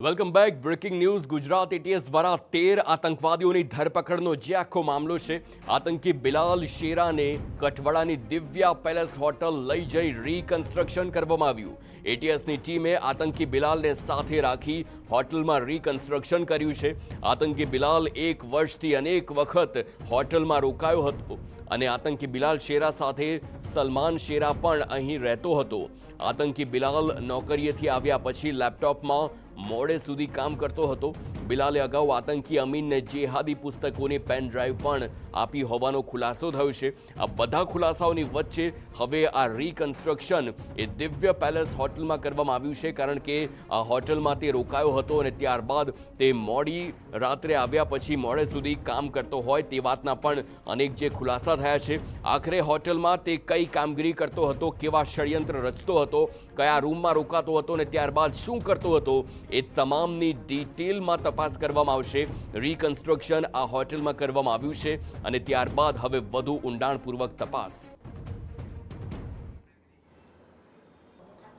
Welcome back. Breaking news. Gujarat ATS દ્વારા 13 આતંકવાદીઓની ધરપકડનો જે આખો મામલો છે, આતંકી બિલાલ શેરાને કઠવાડાની દિવ્યા પેલેસ હોટલ લઈ જઈ રીકન્સ્ટ્રક્શન કરવામાં આવ્યું. એટીએસની ટીમે આતંકી બિલાલને સાથે રાખી હોટલમાં રીકન્સ્ટ્રક્શન કર્યું છે. આતંકી બિલાલ 1 વર્ષથી અનેક વખત હોટલમાં રોકાયો હતો અને આતંકી બિલાલ શેરા સાથે સલમાન શેરા પણ અહીં રહેતો હતો. આતંકી બિલાલ નોકરીએથી આવ્યા પછી લેપટોપમાં મોડે સુધી કામ કરતો હતો. બિલાલે અગાઉ આતંકી અમીનને જેહાદી પુસ્તકોની પેન ડ્રાઈવ પણ આપી હોવાનો ખુલાસો થયો છે. આ બધા ખુલાસાઓની વચ્ચે હવે આ રીકન્સ્ટ્રક્શન એ દિવ્ય પેલેસ હોટલમાં કરવામાં આવ્યું છે, કારણ કે આ હોટલમાં તે રોકાયો હતો અને ત્યારબાદ તે મોડી રાત્રે આવ્યા પછી મોડે સુધી કામ કરતો હોય તે વાતના પણ અનેક જે ખુલાસા થયા છે. આખરે હોટલમાં તે કઈ કામગીરી કરતો હતો, કેવા ષડયંત્ર રચતો હતો, કયા રૂમમાં રોકાતો હતો અને ત્યારબાદ શું કરતો હતો, એ તમામની ડિટેલમાં તપાસ કરવામાં આવશે. રીકન્સ્ટ્રક્શન આ હોટલમાં કરવામાં આવ્યું છે અને ત્યારબાદ હવે વધુ ઊંડાણપૂર્વક તપાસ.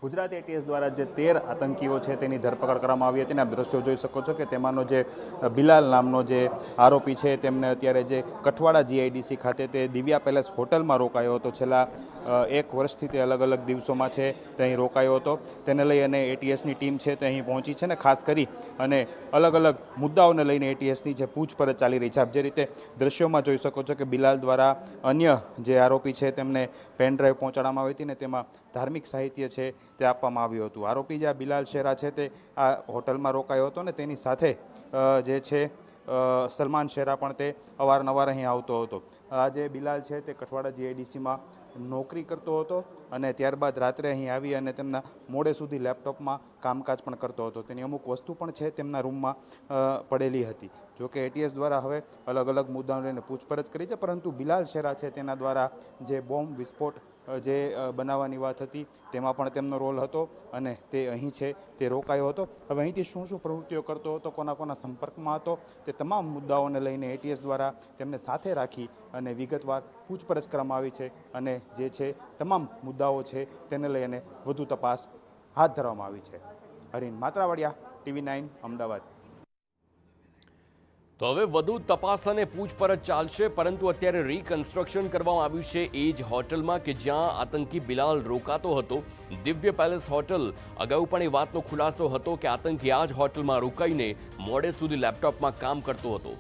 ગુજરાત એટીએસ દ્વારા જે 13 આતંકીઓ છે તેની ધરપકડ કરવામાં આવી હતી અને આપ દ્રશ્યો જોઈ શકો છો કે તેમાંનો જે બિલાલ નામનો જે આરોપી છે તેમને અત્યારે જે કઠવાડા જીઆઈડીસી ખાતે તે દિવ્યા પેલેસ હોટલમાં રોકાયો હતો. છેલ્લા 1 વર્ષથી તે અલગ અલગ દિવસોમાં છે તે અહીં રોકાયો હતો. તેને લઈ અને એટીએસની ટીમ છે તે અહીં પહોંચી છે ને ખાસ કરી અને અલગ અલગ મુદ્દાઓને લઈને એટીએસની જે પૂછપરછ ચાલી રહી છે. આપ જે રીતે દ્રશ્યોમાં જોઈ શકો છો કે બિલાલ દ્વારા અન્ય જે આરોપી છે તેમને પેન ડ્રાઈવ પહોંચાડવામાં આવી હતી ને તેમાં ધાર્મિક સાહિત્ય છે તે આપવામાં આવ્યું હતું. આરોપી જે બિલાલ શેરા છે તે આ હોટલમાં રોકાયો હતો ને તેની સાથે જે છે સલમાન શેરા પણ તે અવારનવાર અહીં આવતો હતો. આ જે બિલાલ છે તે કઠવાડા જીઆઈડીસીમાં નોકરી કરતો હતો અને ત્યારબાદ રાત્રે અહીં આવી અને તેમના મોડે સુધી લેપટોપમાં કામકાજ પણ કરતો હતો. તેની અમુક વસ્તુ પણ છે તેમના રૂમમાં પડેલી હતી. જોકે એટીએસ દ્વારા હવે અલગ અલગ મુદ્દાઓને લઈને પૂછપરછ કરી છે, પરંતુ બિલાલ શેરા છે તેના દ્વારા જે બોમ્બ વિસ્ફોટ જે બનાવવાની વાત હતી તેમાં પણ તેમનો રોલ હતો અને તે અહીં છે તે રોકાયો હતો. હવે અહીંથી શું શું પ્રવૃત્તિઓ કરતો હતો, કોના કોના સંપર્કમાં હતો, તે તમામ મુદ્દાઓને લઈને એટીએસ દ્વારા તેમને સાથે રાખી અને વિગતવાર પૂછપરછ કરવામાં આવી છે અને જે છે તમામ મુદ્દાઓ છે તેને લઈને વધુ તપાસ હાથ ધરવામાં આવી છે. હરીન માત્રાવાડિયા, TV9 અમદાવાદ. તો હવે વધુ તપાસ અને પૂછપરછ ચાલશે, પરંતુ અત્યારે રીકન્સ્ટ્રક્શન કરવામાં આવ્યું છે એ જ હોટલમાં કે જ્યાં આતંકી બિલાલ રોકાતો હતો, દિવ્ય પેલેસ હોટલ. અગાઉ પણ એ વાતનો ખુલાસો હતો કે આતંકી આ જ હોટલમાં રોકાઈને મોડે સુધી લેપટોપમાં કામ કરતો હતો.